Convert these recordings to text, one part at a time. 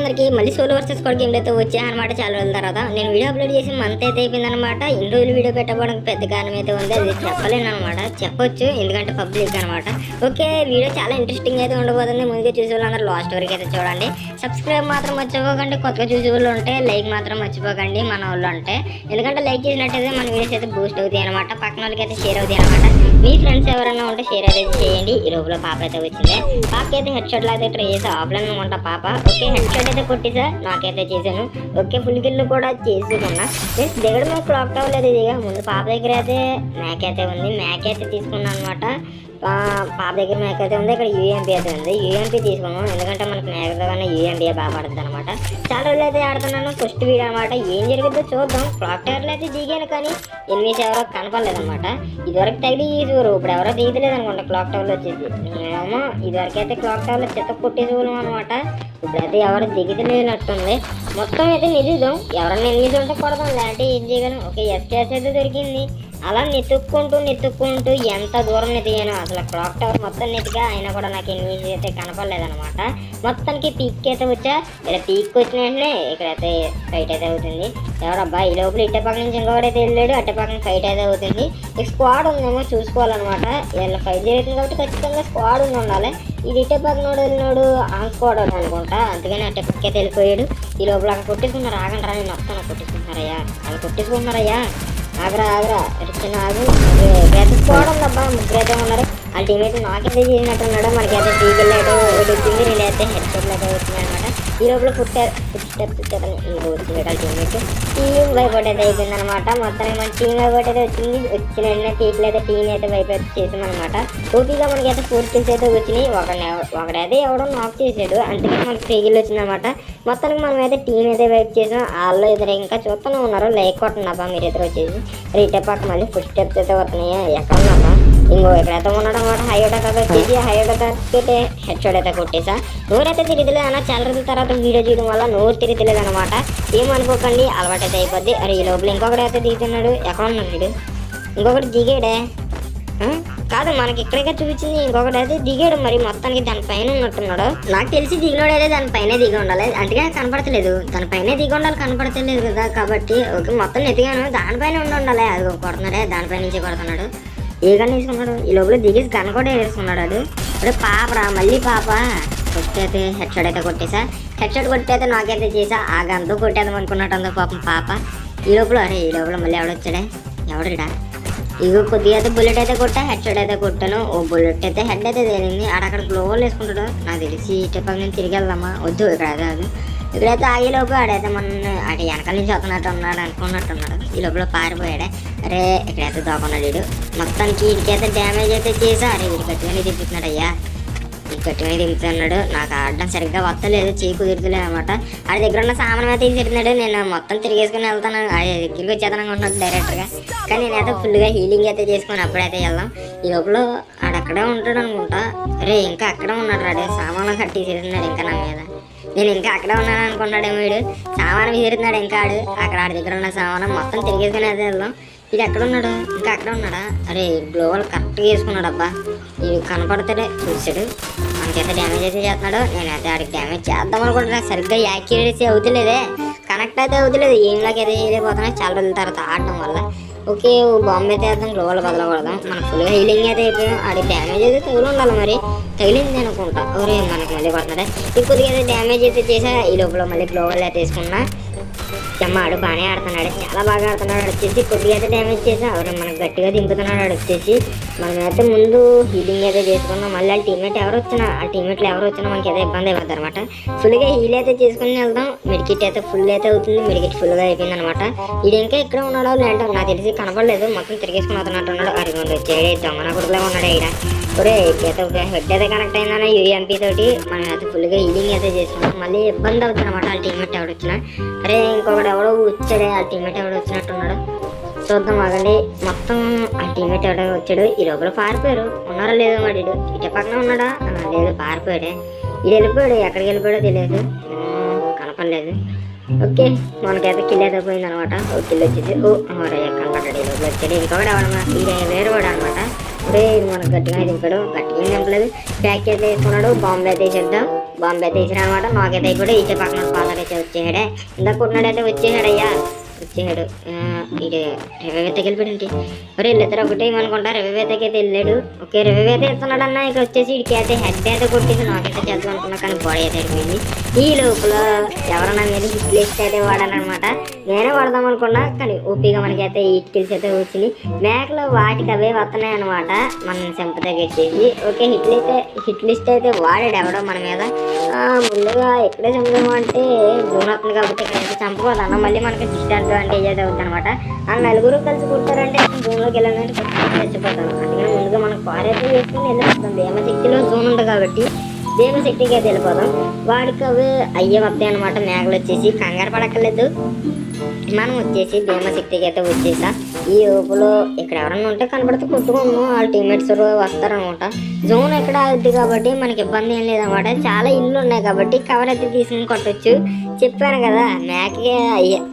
అందరికీ మళ్ళీ solo versus squad game అయితే వచ్చాయన్నమాట. చాలా రోజుల తర్వాత నేను వీడియో అప్లోడ్ చేసి మంత్ అయితే అయిపోయిందనమాట. ఇన్ని రోజులు వీడియో పెట్టడానికి పెద్ద కారణం అయితే ఉంది, అది చెప్పలేను అనమాట. చెప్పొచ్చు ఎందుకంటే పబ్లిక్ అనమాట. ఓకే, వీడియో చాలా ఇంట్రెస్టింగ్ అయితే ఉండబోతుంది. ముందుగా చూసే వాళ్ళందరూ లాస్ట్ వరకు అయితే చూడండి. సబ్స్క్రైబ్ మాత్రం మర్చిపోకండి, కొత్తగా చూసే వాళ్ళు ఉంటే లైక్ మాత్రం మర్చిపోకండి మన వాళ్ళు అంటే, ఎందుకంటే లైక్ చేసినట్టయితే మన వీడియోస్ అయితే బూస్ట్ అవుతాయి అనమాట. పక్కన వాళ్ళకి అయితే షేర్ అవుతాయి అనమాట. మీ ఫ్రెండ్స్ ఎవరైనా ఉంటే షేర్ అయితే చేయండి. ఈ లోపల పాప అయితే వచ్చింది. పాపకి అయితే హెడ్ షాట్ అయితే ట్రై చేసి ఆఫ్లైన్ అనుకుంటా పాప. ఓకే, హెడ్ షాట్ అయితే కొట్టేసా, నాకైతే చేశాను. ఓకే, ఫుల్ కిల్లు కూడా చేసుకున్నా. ప్లస్ దిగడం మీద క్లాక్ అవ్వలేదు. ఇదిగా ముందు పాప దగ్గర అయితే మ్యాక్ అయితే ఉంది, మ్యాక్ అయితే తీసుకున్నాను అనమాట. పాప దగ్గర మ్యాక్ అయితే ఉంది, ఇక్కడ యూఎంపీ అయితే ఉంది. యూఎంపీ తీసుకున్నాను ఎందుకంటే మనకు మ్యాక్తో కన్నా యూఎంపీ బాగా పడుతుంది అనమాట. చాలా రోజులు అయితే ఆడుతున్నాను, ఫస్ట్ వీడియో అనమాట. ఏం జరిగిందో చూద్దాం. క్లాక్ టవర్లో అయితే దిగాను కానీ ఎనిమిస్ ఎవరో కనపడలేదు అనమాట. ఇదివరకు తగిలి చూరు, ఇప్పుడు ఎవరో దిగలేదు అనుకుంటా క్లాక్ టవర్లో వచ్చేసి. నేనేమో ఇదివరకు అయితే క్లాక్ టవర్లో చెత్త కొట్టేసేవాళ్ళం అనమాట. ఇప్పుడైతే ఎవరు దిగితలేనట్టుంది. మొత్తం అయితే నిజం, ఎవరన్నా ఎనిమిది ఉంటే కొడదాం, లేదంటే ఏం చేయగలం. ఓకే, ఎస్కేఎస్ అయితే దొరికింది. అలా నెత్తుక్కుంటూ ఎంత దూరం నెతిగాను అసలు. క్లాక్ టవర్ మొత్తం నెతిగా అయినా కూడా నాకు ఎనిమిది అయితే కనపడలేదనమాట. మొత్తానికి పీక్ అయితే వచ్చా. ఇలా పీక్ వచ్చిన వెంటనే ఇక్కడైతే ఫైట్ అయితే అవుతుంది. ఎవరబ్బా ఈ లోపల ఇట్టే పక్క నుంచి ఇంకొకటైతే వెళ్ళాడు, అట్టే పక్కన ఫైట్ అయితే అవుతుంది. ఈ స్క్వాడ్ ఉందేమో చూసుకోవాలన్నమాట. ఇలా ఫైట్ జరుగుతుంది కాబట్టి ఖచ్చితంగా స్క్వాడ్ ఉండాలి. ఇది ఇట్టే పక్కనోడు వెళ్ళినాడు, ఆ స్క్వాడ్ అనుకుంటా. అందుకని అట్టే పక్క అయితే వెళ్ళిపోయాడు. ఈ లోపల అక్కడ కొట్టేసుకున్నారు. ఆగండి రా, నేను వస్తాను. కొట్టేసుకుంటున్నారయ్యా, అలా కొట్టేసుకుంటున్నారయ్యా. ఆగరా చిన్న ఆగు. స్క్వాడ్ ఉందబ్బా, ముగ్గురు అయితే ఉన్నారు. ఆ టీమేట్ నాకైతే చేసినట్టున్నాడు. మనకైతే టీకి వెళ్ళాడు, వచ్చింది. నేనైతే హెడ్ షాట్లు అయితే వచ్చినాయి అనమాట. ఈ లోపల ఫుట్ స్టెప్స్ వచ్చేదని వచ్చింది వాళ్ళ టీమేట్. టీం వైపౌట్ అయితే అయిపోయింది అనమాట. మొత్తానికి మన టీం వైపౌట్ అయితే వచ్చింది. వచ్చిన వెంటనే టీట్లు అయితే టీం అయితే వైపౌట్ చేసాం అనమాట. ఓపీగా మనకైతే 4 kills అయితే వచ్చినాయి. ఒకడైతే ఎవడో నాక్ చేసాడు, అందుకని మనకి 3 kills వచ్చిందనమాట. మొత్తానికి మనం అయితే టీం అయితే వైప్ చేసాం. వాళ్ళు ఇద్దరు ఇంకా చూస్తూనే ఉన్నారు. లైక్ కొట్టండి మీరు ఇద్దరు వచ్చేసి. రీటే పక్క మళ్ళీ ఫుట్ స్టెప్స్ అయితే వస్తున్నాయి. ఎక్కడ ఉన్నాబ్బా, ఇంకో ఎక్కడైతే ఉన్నాడు అనమాట. హైయోట కదా వచ్చేసి హైయోట అయితే హెడ్ షాట్ అయితే కొట్టేసా. నోరైతే తిరిగిలేదు అన్న. చాలా రోజుల తర్వాత వీడియో చేయడం వల్ల నోరు తిరిగిలేదు అనమాట. ఏమనుకోకండి, అలవాటు అయితే అయిపోద్ది. అరే ఈ లోపల ఇంకొకటి అయితే దిగుతున్నాడు. ఎక్కడ ఉన్నాడు వీడు? ఇంకొకటి దిగాడే కాదు, మనకి ఇక్కడికే చూపించింది. ఇంకొకటి అయితే దిగాడు. మరి మొత్తానికి దానిపైన ఉన్నట్టున్నాడు. నాకు తెలిసి దిగినోడైతే దానిపైనే దిగి ఉండాలి, అందుకే కనపడతలేదు. దానిపైనే దిగి ఉండాలి, కనపడతలేదు కదా. కాబట్టి ఓకే, మొత్తం ఎదిగాను. దానిపైన ఉండాలి. అది కొడుతున్నాడే, దానిపై నుంచి కొడుతున్నాడు. ఏ గన్ వేసుకున్నాడు? ఈ లోపల దిగేసి గన్ కూడా వేసుకున్నాడు. అరే పాపరా, మళ్ళీ పాప. ఫస్ట్ అయితే హెడ్ షాట్ అయితే కొట్టేసా. హెడ్ షాట్ కొట్టయితే నాకైతే చేసా. ఆ గన్తో కొట్టేద్దాం అనుకున్నట్టు అందో పాపం పాప. ఈ లోపల మళ్ళీ ఎవడొచ్చాడే? ఎవడడా? ఇగో కొద్దిగా అయితే బుల్లెట్ అయితే కొట్టా, హెడ్ షాట్ అయితే కొట్టాను. ఓ బుల్లెట్ అయితే హెడ్ అయితే తేలింది. ఆడక్కడ గ్లోవల్ వేసుకుంటాడు. నాకు తెలిసి ఇటుపక్క నేను తిరిగి వెళ్దామా? వద్దు, ఇక్కడ కాదు. ఇక్కడైతే ఆగేలోపు ఆడైతే మన అటు వెనకాల నుంచి వస్తున్నట్టు ఉన్నాడు అనుకున్నట్టున్నాడు. ఈ లోపల పారిపోయాడే. అరే ఇక్కడైతే దోకున్నాడు వీడు. మొత్తానికి వీడికైతే డ్యామేజ్ అయితే చేసా. అరే వీడు గట్టిగానే దింపుతున్నాడు అయ్యా, ఈ గట్టిగానే దింపుతున్నాడు. నాకు ఆడడం సరిగ్గా వస్తలేదు, చేయి కుదురుతలేదు అనమాట. ఆడి దగ్గర ఉన్న సామాన్ అయితే తీసినాడు. నేను మొత్తం తిరిగేసుకుని వెళ్తాను, ఆడి దగ్గరికి వచ్చేద్దాం అనుకుంటున్నాడు డైరెక్ట్గా. కానీ నేనైతే ఫుల్గా హీలింగ్ అయితే చేసుకుని అప్పుడైతే వెళ్దాం. ఈ లోపల ఆడక్కడే ఉంటాడు అనుకుంటా. అరే ఇంకా అక్కడే ఉన్నాడు రాడే, సామాన్లు కట్టేసేస్తున్నాడు ఇంకా నా మీద. నేను ఇంకా అక్కడే ఉన్నాను అనుకున్నాడేమో వీడు. సామాను విసిరుతున్నాడు ఇంకా ఆడు. అక్కడ ఆడి దగ్గర ఉన్న సామాను మొత్తం తిరిగేసుకుని అయితే వెళ్దాం. ఇది ఎక్కడ ఉన్నాడు? ఇంకా అక్కడ ఉన్నాడా? అరే గ్లోవల్ కరెక్ట్గా వేసుకున్నాడు అబ్బా. ఇది కనపడతాడే చూసాడు. మనకైతే డ్యామేజ్ అయితే చేస్తున్నాడు. నేనైతే ఆడికి డ్యామేజ్ చేద్దాం అనుకుంటున్నా. సరిగ్గా యాక్యురసీ అవుతలేదు, కనెక్ట్ అయితే అవుతలేదు. ఏంలాగా అయితే చేయలేకపోతున్నాయి చాలా రోజుల తర్వాత ఆడటం వల్ల. ఓకే, బాంబు అయితే వేద్దాం, గ్లోవల్ బదలకూడదాం. మనకు ఫుల్గా హీలింగ్ అయితే అయిపోయాం. ఆడి డ్యామేజ్ అయితే తగిలి ఉండాలి, మరి తగిలింది అనుకుంటా. ఓరే మనకి మళ్ళీ పడుతున్నాడే. ఇంకొద్దిగా అయితే డ్యామేజ్ అయితే చేసా. ఈ లోపల మళ్ళీ గ్లోవల్ అయితే వేసుకున్నా. ఆడు బాగానే ఆడుతున్నాడు, చాలా బాగా ఆడుతున్నాడు. వచ్చేసి కొద్దిగా అయితే డ్యామేజ్ చేసా. ఎవరు మనకు గట్టిగా దింపుతున్నాడు. వచ్చేసి మనమైతే ముందు హీలింగ్ అయితే చేసుకున్నాం. మళ్ళీ వాళ్ళ టీమేట్ ఎవరు వచ్చినా, ఆ టీమేట్లు ఎవరు వచ్చినా మనకి ఏదో ఇబ్బంది అయిపోతుంది అనమాట. ఫుల్గా హీల్ అయితే చేసుకుని వెళ్దాం. మెడికిట్ అయితే ఫుల్ అయితే అవుతుంది. మెడికిట్ ఫుల్గా అయిపోయింది అనమాట. ఇది ఇంకా ఇక్కడ ఉన్నాడో లేదంటే నాకు తెలిసి కనపడలేదు. మొత్తం తిరిగేసుకుని అవుతున్నట్టు ఉన్నాడు. అడిగి వచ్చాడు, దొంగన కొడుకులా ఉన్నాడు ఇక్కడ. ఒరే అయితే ఒక హెడ్ అయితే కనెక్ట్ అయిందన్న యూఎంపీ తోటి. మనం అయితే ఫుల్గా హీలింగ్ అయితే చేసుకున్నాం. మళ్ళీ ఇబ్బంది అవుతుంది అనమాట వాళ్ళ టీమేట్ ఎవరు వచ్చినా. అరే ఇంకొకటి ఎవడో వచ్చాడే, ఆ టీమేట్ ఎవడో వచ్చినట్టున్నాడు. చూద్దాం ఆగండి. మొత్తం ఆ టీమేట్ ఎవడో వచ్చాడు. ఈ లోపల పారిపోయారు. ఉన్నారా లేదో మరి ఇటు పక్కన ఉన్నాడా? లేదు, పారిపోయాడే. ఇది వెళ్ళిపోయాడు. ఎక్కడికి వెళ్ళిపోయాడో తెలియదు, కనపడలేదు. ఓకే, మనకైతే కిల్ అయితే పోయింది అనమాట. ఓ కిల్ వచ్చేసి కనపడ్డాడు. ఈ లోపల వచ్చాడు. ఇంకొకటి ఎవడన్నా వేరే వాడు అనమాట. మనకు గట్టిగా దింపాడు. గట్టిగా దింపలేదు, ప్యాక్ అయితే వేసుకున్నాడు. బాంబు అయితే వేసేద్దాం. బాంబే అయితే వేసాడు అనమాట. నాకైతే అయిపోయాడు. ఇచ్చే పక్కన ఫాదర్ అయితే వచ్చేసాడే. ఇందాక కొట్టినాడైతే వచ్చేసాడయ్యా, వచ్చేసాడు. ఇది రవివేతకి వెళ్ళిపోయాడు. మరి వీళ్ళిద్దరు ఒకటే ఏమనుకుంటా, రవివేతకి అయితే వెళ్ళాడు. ఓకే రవివేత ఇస్తున్నాడు అన్న. ఇక్కడ వచ్చేసి ఇడికి అయితే హెడ్ అయితే కొట్టేసి నాకైతే చేద్దాం అనుకున్నా, కానీ బాడీ అయితే అయిపోయింది. ఈ లోపల ఎవరన్నా మీద హిట్ లిస్ట్ అయితే వాడానమాట. నేనే వాడదాం అనుకున్నా, కానీ ఓపీగా మనకైతే 8 kills అయితే వచ్చింది. మేకలు వాటికి అవే వస్తున్నాయి అనమాట, మనం చంపుతా గెట్టేసి. ఓకే హిట్ లిస్ట్ అయితే వాడాడు ఎవడో మన మీద. ముందుగా ఎక్కడే చంపుదాము అంటే జోన్ వస్తుంది కాబట్టి ఇక్కడైతే చంపుకోదన్న, మళ్ళీ మనకి డిస్అడ్వాంటేజ్ అయితే అవుతుంది అనమాట. ఆ నలుగురు కలిసి కుట్టారంటే జోన్లోకి వెళ్ళాలంటే చచ్చిపోతాను. అందుకని ముందుగా మనం కార్ అయితే వేసుకుని వెళ్ళిపోతాం. భీమశక్తిలో జోన్ ఉంది కాబట్టి భీమశక్తికి అయితే వెళ్ళిపోదాం. వాడికి అవి అయ్యే వస్తాయి అనమాట. మేకలు వచ్చేసి కంగారు పడక్కర్లేదు, మనం వచ్చేసి భీమశక్తికి అయితే వచ్చేసా. ఈ లోపల ఇక్కడ ఎవరన్నా ఉంటే కనపడితే కొట్టుకోము, వాళ్ళ టీమ్మేట్స్ వస్తారనమాట. జోన్ ఎక్కడ అవుద్ది కాబట్టి మనకి ఇబ్బంది ఏం లేదనమాట. చాలా ఇల్లు ఉన్నాయి కాబట్టి కవర్ అయితే తీసుకుని కొట్టచ్చు. చెప్పాను కదా మేకకి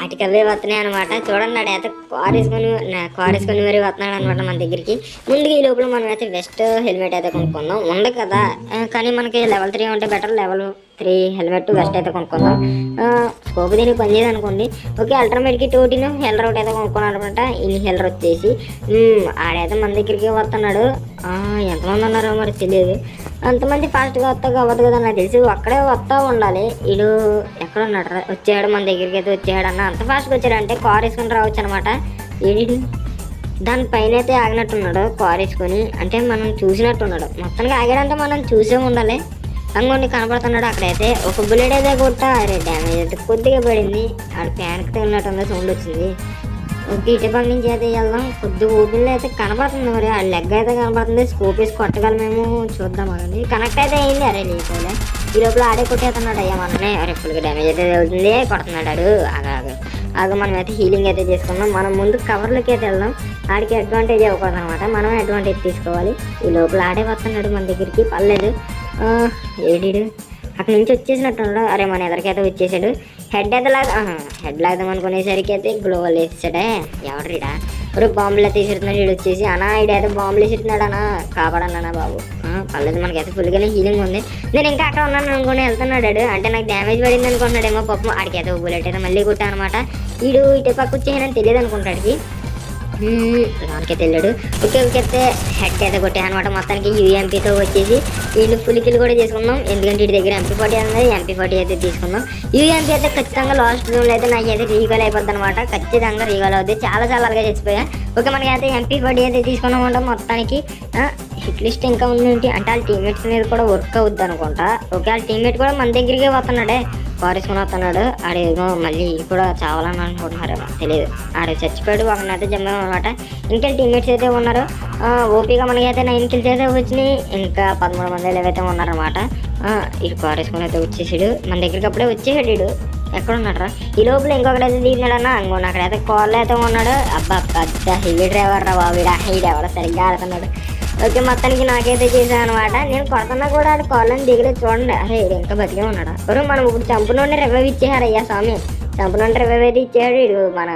అటుకి అవే వస్తున్నాయి అనమాట. చూడండి అడైతే కార్ వేసుకొని మరీ వస్తున్నాడు అనమాట మన దగ్గరికి. ముందుగా ఈ లోపల మనం అయితే వెస్ట్ హెల్మెట్ అయితే కొనుక్కుందాం. ఉంది కదా, కానీ మనకి లెవెల్ 3 ఉంటే బెటర్. లెవెల్ 3 హెల్మెట్ వెస్ట్ అయితే కొనుక్కుందాం. స్కోప్ దీనికి పనిచేయదు అనుకోండి. ఓకే అల్ట్రామేట్కి టోటీను హెల్లర్ ఒకటి అయితే కొనుక్కున్నాను అనమాట. ఈ హెల్లర్ వచ్చేసి ఆడైతే మన దగ్గరికి వస్తున్నాడు. ఎంతమంది ఉన్నారో మరి తెలియదు. అంతమంది ఫాస్ట్గా వస్తాగా అవ్వదు కదా నాకు తెలిసి. అక్కడే వస్తూ ఉండాలి. వీడు ఎక్కడ ఉన్నాడు, వచ్చాడు మన దగ్గరికి అయితే వచ్చాడు అన్న. అంత ఫాస్ట్గా వచ్చాడంటే కార్ వేసుకొని రావచ్చు అనమాట. వీడు దానిపైన అయితే ఆగినట్టున్నాడు కార్ వేసుకొని, అంటే మనం చూసినట్టున్నాడు. మొత్తానికి ఆగాడంటే మనం చూసే ఉండాలి. అంగోండి కనపడుతున్నాడు అక్కడైతే. ఒక బుల్లెట్ అయితే కొట్టా, అరే డ్యామేజ్ అయితే కొద్దిగా పడింది. ఆడ ఫ్యాన్కి తగిలినట్టుంది, సౌండ్ వచ్చింది. ఓకే ఇటుపక్క నుంచి అయితే వెళ్దాం. కొద్దిగా ఓపెన్లో అయితే కనపడుతుంది, మరి ఆ లెగ్ అయితే కనపడుతుంది. స్కోప్ వేసి కొట్టగలమేమో చూద్దాం. అదండి కనెక్ట్ అయితే అయింది. అరే లేకపోలే ఈ లోపల ఆడే కొట్టేస్తున్నాడు అయ్యా మననే. అరే ఫుల్గా డ్యామేజ్ అయితే అవుతుంది, కొడుతున్నాడు. ఆగా మనం అయితే హీలింగ్ అయితే చేసుకున్నాం. మనం ముందు కవర్లకి అయితే వెళ్దాం. ఆడికి అడ్వాంటేజ్ అవ్వకూడదు అనమాట, మనం అడ్వాంటేజ్ తీసుకోవాలి. ఈ లోపల ఆడే వస్తున్నాడు మన దగ్గరికి. పర్లేదు ఏడీడు అక్కడ నుంచి వచ్చేసినట్టున్నాడు. అరే మన ఎదరికైతే వచ్చేసాడు. హెడ్ అయితే హెడ్ లాగదాం అనుకునేసరికి అయితే గ్లోవల్ వేసాడే. ఎవడ్రీడా ఇప్పుడు బాంబులు అయితే తీసిరుతున్నాడు. వీడు వచ్చేసి అన్నా ఈడైతే బాంబులు వేసిరుతున్నాడు అన్నా, కాపాడన్నా బాబు. పర్లేదు మనకైతే ఫుల్గానే హీలింగ్ ఉంది. నేను ఇంకా అక్కడ ఉన్నాను అనుకుని వెళ్తున్నాడు. అంటే నాకు డ్యామేజ్ పడింది అనుకున్నాడేమో పాపం. ఆడికైతే బుల్లెట్ అయితే మళ్ళీ కొట్టాను అనమాట. వీడు ఇటు పక్క వచ్చేసానని తెలియదు అనుకుంటాడికి. నాకైతే వెళ్ళాడు. ఓకే అయితే హెడ్ అయితే కొట్టాను అనమాట. మొత్తానికి యూఎంపీతో వచ్చేసి వీళ్ళు ఫుల్ కిల్ కూడా తీసుకుందాం. ఎందుకంటే వీటి దగ్గర MP40 అన్నది. MP40 అయితే తీసుకుందాం. యూఎంపీ అయితే ఖచ్చితంగా లాస్ట్ జోన్లో అయితే నాకైతే రీగాల్ అయిపోద్ది అనమాట. ఖచ్చితంగా రీగాల్ అవుతుంది. చాలా అలాగే చచ్చిపోయా. ఓకే మనకైతే MP40 అయితే తీసుకున్నాం అంటాం. మొత్తానికి హిట్ లిస్ట్ ఇంకా ఉంది అంటే వాళ్ళ టీమ్మేట్స్ మీద కూడా వర్క్ అవుద్ది అనుకుంటా. ఓకే వాళ్ళ టీమ్మేట్ కూడా మన దగ్గరికి వస్తున్నాడే, పారేసుకుని వస్తున్నాడు. ఆడేదో మళ్ళీ కూడా చావాలని అనుకుంటున్నారు తెలియదు. ఆడ చచ్చిపోయాడు. ఒకనైతే జంపాం అనమాట. ఇంకా టీమ్మేట్స్ అయితే ఉన్నారు. ఓపీగా మనకైతే 9 kills అయితే వచ్చినాయి. ఇంకా 13 మంది ఏవైతే ఉన్నారనమాట. ఇటు పారేసుకుని అయితే వచ్చేసాడు మన దగ్గరికి. అప్పుడే వచ్చేసాడు. వీడు ఎక్కడ ఉన్నాడు రా. ఈ లోపల ఇంకొకడైతే దిగినాడన్నా. ఇంకోటి అక్కడైతే కాల్లో అయితే ఉన్నాడు. అబ్బా పెద్ద హెవీ డ్రైవర్ రా బాబు. వీడు ఎవడో సరిగ్గా ఆడుతున్నాడు. ఓకే మొత్తానికి నాకైతే చేశాను అనమాట. నేను కొడుతున్నా కూడా ఆడు కాళ్ళని దిగలేదు చూడండి. అరే ఇంకా బతికే ఉన్నాడా. ఎవరు మనం ఇప్పుడు చంపునుండి రివైవ్ ఇచ్చేసారు అయ్యా స్వామి. చంపునుండి రివైవ్ అయితే ఇచ్చాడు. వీడు మన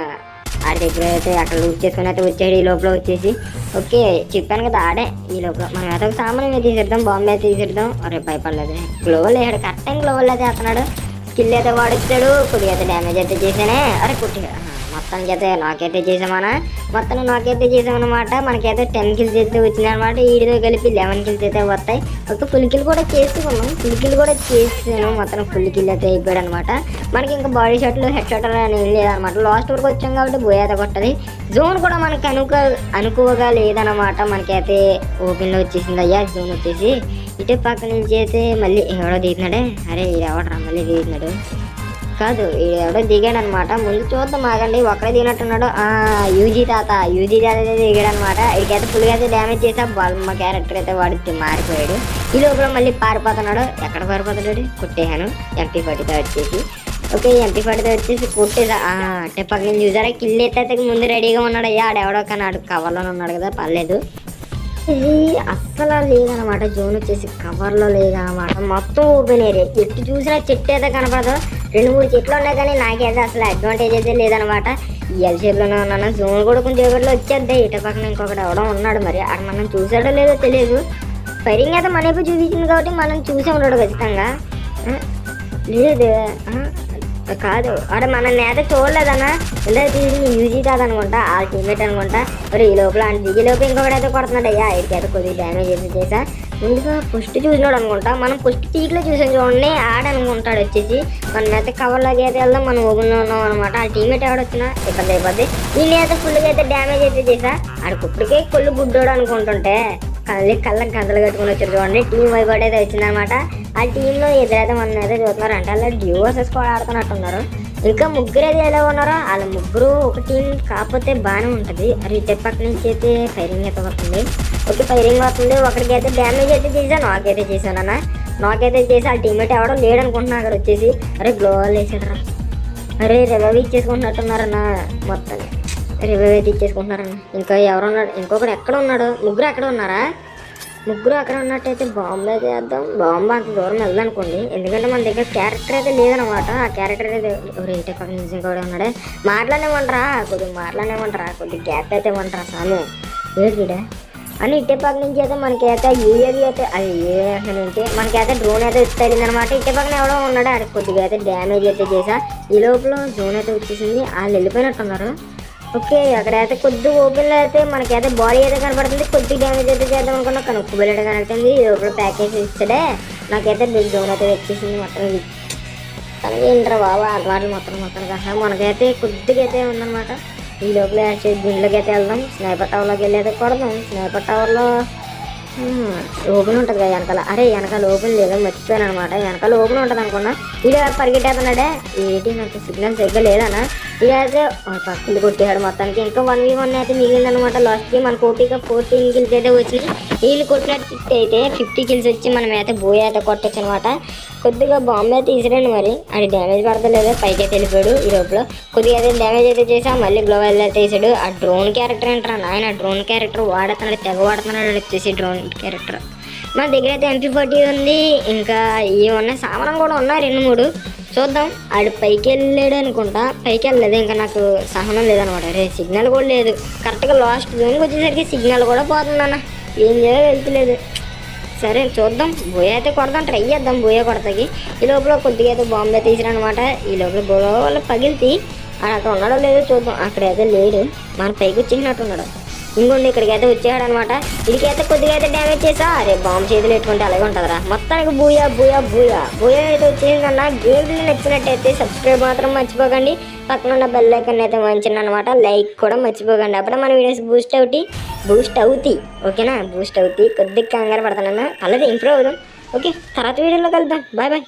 ఆడి దగ్గర అయితే అక్కడ లూట్ చేసుకుని అయితే వచ్చాడు. ఈ లోపల వచ్చేసి ఓకే చెప్పాను కదా ఆడే. ఈ లోపల మనం అయితే ఒక సామాన్ మీద తీసేద్దాం, బాంబే అయితే తీసేద్దాం. అరే భయపడలేదు. గ్లోవల్ వేసాడు, కరెక్ట్ టైం గ్లోవల్ అయితే వేస్తున్నాడు. స్కిల్ అయితే వాడిచ్చాడు. కొద్దిగా అయితే డ్యామేజ్ అయితే చేశానే. అరే కొట్టాడు. మొత్తానికి అయితే నాకైతే చేసామన్నా. మొత్తం నాకైతే చేసామన్నమాట. మనకైతే 10 kills అయితే వచ్చినాయి అనమాట. వీడితో కలిపి 11 kills అయితే వస్తాయి. ఒక ఫుల్ కిల్ కూడా చేసుకున్నాం. ఫుల్ కిల్ కూడా చేసాను. మొత్తం ఫుల్ కిల్ అయితే అయిపోయాడు అనమాట. మనకి ఇంకా బాడీ షాట్లు హెడ్ షాట్ అని ఏం లేదనమాట. లాస్ట్ వరకు వచ్చాం కాబట్టి బోయ్ అయితే కొట్టది. జోన్ కూడా మనకి అనుకోగా లేదనమాట. మనకైతే ఓపెన్లో వచ్చేసింది అయ్యా జోన్ వచ్చేసి. ఇటు పక్క నుంచి అయితే మళ్ళీ ఎవడో దిగుతున్నాడే. అరే ఎవడరా మళ్ళీ దిగుతున్నాడు కాదు, ఎవడో దిగాడు అనమాట. ముందు చూద్దాం ఆగండి. ఒక్కడే దిగినట్టున్నాడు. యూజీ తాత అయితే దిగాడు అనమాట. ఇక్కడైతే ఫుల్గా అయితే డ్యామేజ్ చేసా. బల్మ క్యారెక్టర్ అయితే వాడితే మారిపోయాడు. ఈ లోపల మళ్ళీ పారిపోతున్నాడు. ఎక్కడ పారిపోతున్నాడు కొట్టేశాను MP40తో వచ్చేసి. ఓకే MP40తో వచ్చేసి కొట్టేసా. అంటే పక్కన చూసారా కిల్ అయితే ముందు రెడీగా ఉన్నాడు. అయ్యా ఆడెవడో కానీ ఆడు కవర్లోనే ఉన్నాడు కదా, పర్లేదు. ఇది అస్సలు లేదనమాట. జోన్ వచ్చేసి కవర్లో లేదనమాట. మొత్తం ఓపెన్ ఏరియా. ఎట్టు చూసినా చెట్టు అయితే కనపడదు. 2-3 చెట్లు ఉన్నాయి కానీ నాకైతే అసలు అడ్వాంటేజ్ అయితే లేదనమాట. ఈ ఎల్ షేప్లోనే ఉన్నాను. జోన్ కూడా కొంచెం ఎవరిలో వచ్చేద్దాయి. ఇటు పక్కన ఇంకొకటి ఎవడో ఉన్నాడు. మరి అక్కడ మనం చూసాడో లేదో తెలియదు. ఫైరింగ్ అయితే మన వైపు చూపించింది కాబట్టి మనం చూసే ఉన్నాడు ఖచ్చితంగా. లేదు కాదు. అరే మన నేత చూడలేదన్నా, ఇలా తీసి యూజీ కాదనుకుంటా, ఆ టీమేట్ అనుకుంటా. మరి ఈ లోపల ఈ లోపల ఇంకొకటైతే కొడుతున్నాడు. అయ్యా ఐడికైతే కొద్దిగా డ్యామేజ్ అయితే చేసా. ముందుగా ఫస్ట్ చూసినాడు అనుకుంటా, మనం ఫస్ట్ పీక్లో చూసాం చూడండి, ఆడనుకుంటాడు వచ్చేసి. మనమైతే కవర్లోకి అయితే వెళ్దాం, మనం ఓపెన్లో ఉన్నాం అనమాట. ఆ టీమేట్ ఎవడొచ్చినా ఇబ్బంది అయిపోద్ది. నేనైతే ఫుల్గా అయితే డ్యామేజ్ అయితే చేసా. ఆడికి కొళ్ళు గుడ్డోడు అనుకుంటుంటే కళ్ళకి గంతలు కట్టుకుని వచ్చారు చూడండి. టీం వైబోట్ అయితే వచ్చిందనమాట. ఆ టీంలో ఎదురైతే మన అయితే చూస్తున్నారంటే అలా డ్యూవర్సెస్ కూడా ఆడుతున్నట్టున్నారు. ఇంకా ముగ్గురు అయితే ఎలా ఉన్నారో వాళ్ళ ముగ్గురు ఒక టీం కాకపోతే బాగానే ఉంటుంది. అరే ఇటు పక్క నుంచి అయితే ఫైరింగ్ అయితే వస్తుంది. ఓకే ఫైరింగ్ వస్తుంది. ఒకరికి అయితే డ్యామేజ్ అయితే చేశాను, నాకైతే చేశానన్న. నాకైతే చేసి ఆ టీమేట్ ఎవడో లేడు అనుకుంటున్నా అక్కడ వచ్చేసి. అరే గ్లోవల్ వేసాడరా. అరే రివైవ్ ఇచ్చేసుకుంటున్నట్టున్నారన్న, మొత్తం రివైవ్ అయితే ఇచ్చేసుకుంటున్నారన్న. ఇంకా ఎవరున్నాడు, ఇంకొకడు ఎక్కడ ఉన్నాడు, ముగ్గురు ఎక్కడ ఉన్నారా? ముగ్గురు అక్కడ ఉన్నట్టయితే బాంబు అయితే వేద్దాం. బాంబు అంత దూరం వెళ్ళదనుకోండి, ఎందుకంటే మన దగ్గర క్యారెక్టర్ అయితే లేదనమాట. ఆ క్యారెక్టర్ అయితే రేటే పక్కన నిజం కూడా ఉన్నాడే. మాట్లాడేమంటారా, కొద్దిగా గ్యాప్ అయితే ఇవ్వంటారా సామి ఏంటిడే అని. ఇట్టే పక్క నుంచి అయితే మనకైతే యూఏవి అయితే అది యూఏ నుంచి మనకైతే డ్రోన్ అయితే వచ్చేసిందనమాట. ఇట్టే పక్కన ఎవడో ఉన్నాడు, అది కొద్దిగా అయితే డ్యామేజ్ అయితే చేసా. ఈ లోపల డ్రోన్ అయితే వచ్చేసింది, వాళ్ళు వెళ్ళిపోయినట్టున్నారు. ఓకే అక్కడైతే కొద్ది ఓపెన్లో అయితే మనకైతే బాడీ అయితే కనపడుతుంది. కొద్దిగా డ్యామేజ్ అయితే చేద్దాం అనుకున్నా, కానీ ఉక్కు బెల్లెట్ కనబడుతుంది. ఈ లోపల ప్యాకేజ్ ఇచ్చాడే, నాకైతే బిగ్ జోన్ అయితే వచ్చేసింది మొత్తం. తనకి ఏంటారా బాబా అలవాట్లు మొత్తం కదా. మనకైతే కొద్దిగా అయితే ఉందన్నమాట. ఈ లోపల దీంట్లోకి అయితే వెళ్దాం. స్నైపర్ టవర్లోకి వెళ్ళి అయితే కొడదాం. స్నైపర్ టవర్లో ఓపెన్ ఉంటుంది కదా వెనకాల. అరే వెనకాల ఓపెన్ లేదో మర్చిపోయాను అనమాట. వెనకాల ఓపెన్ ఉంటుంది అనుకున్నా. ఇలా పరిగెట్టేస్తున్నాడే, ఏంటి నాకు సిగ్నల్ సరిగ్గా లేదన్నా. ఇలా అయితే పక్కలు కొట్టేయాడు మొత్తానికి. ఇంకా 1v1 అయితే మిగిలిందనమాట. లాస్ట్కి మన కోటిగా 14 కిల్స్ అయితే వచ్చినాయి. వీళ్ళు కొట్టినట్టు అయితే 50 కిల్స్ వచ్చి మనం అయితే బోయ్ అయితే కొట్టచ్చు అనమాట. కొద్దిగా బాంబు అయితే తీసిరండి, మరి అది డ్యామేజ్ పడతలేదు, పైకి అయితే వెళ్ళిపోయాడు. ఈ లోపల కొద్దిగా అయితే డ్యామేజ్ అయితే చేసా. మళ్ళీ గ్లోవల్ అయితే వేసాడు. ఆ డ్రోన్ క్యారెక్టర్ ఏంటారా నాయన, డ్రోన్ క్యారెక్టర్ వాడుతున్నాడు, తెగ వాడుతున్నాడు వచ్చేసి డ్రోన్ క్యారెక్టర్. మన దగ్గర అయితే MP40 ఉంది, ఇంకా ఏమన్నా సామానం కూడా ఉన్నాయి 2-3. చూద్దాం. ఆడు పైకి వెళ్ళాడు అనుకుంటా, పైకి వెళ్ళలేదు. ఇంకా నాకు సహనం లేదనమాట. రే సిగ్నల్ కూడా లేదు. కరెక్ట్గా లాస్ట్ జోన్కి వచ్చేసరికి సిగ్నల్ కూడా పోతుందన్న, ఏం చేయాలో వెళ్తలేదు. సరే చూద్దాం, బోయ అయితే కొడదాం, ట్రై చేద్దాం బోయ కొడతాకి. ఈ లోపల కొద్దిగా అయితే బాంబే తీసిరనమాట. ఈ లోపల బోల పగిలితే అక్కడ ఉన్నాడో లేదో చూద్దాం. అక్కడైతే లేడు, మన పైకి వచ్చేసినట్టున్నాడు. ఇంకోండి ఇక్కడికి అయితే వచ్చేయాడు అనమాట. ఇదికైతే కొద్దిగా అయితే డ్యామేజ్ చేసా. అరే బాంబు చేతులు పెట్టుకుంటే అలాగే ఉంటుందిరా. మొత్తానికి బూయా అయితే వచ్చేసిందన్న. గేమ్ నచ్చినట్టయితే సబ్స్క్రైబ్ మాత్రం మర్చిపోకండి. పక్కన ఉన్న బెల్ ఐకాన్ అయితే మంచిది అనమాట. లైక్ కూడా మర్చిపోకండి. అప్పుడే మన వీడియోస్ బూస్ట్ అవుతాయి. ఓకేనా, బూస్ట్ అవుతాయి. కొద్దిగా కంగారు పడతానన్నా, అలాగే ఇంప్రూవ్ అవుదాం. ఓకే తర్వాత వీడియోలో కలుద్దాం. బాయ్.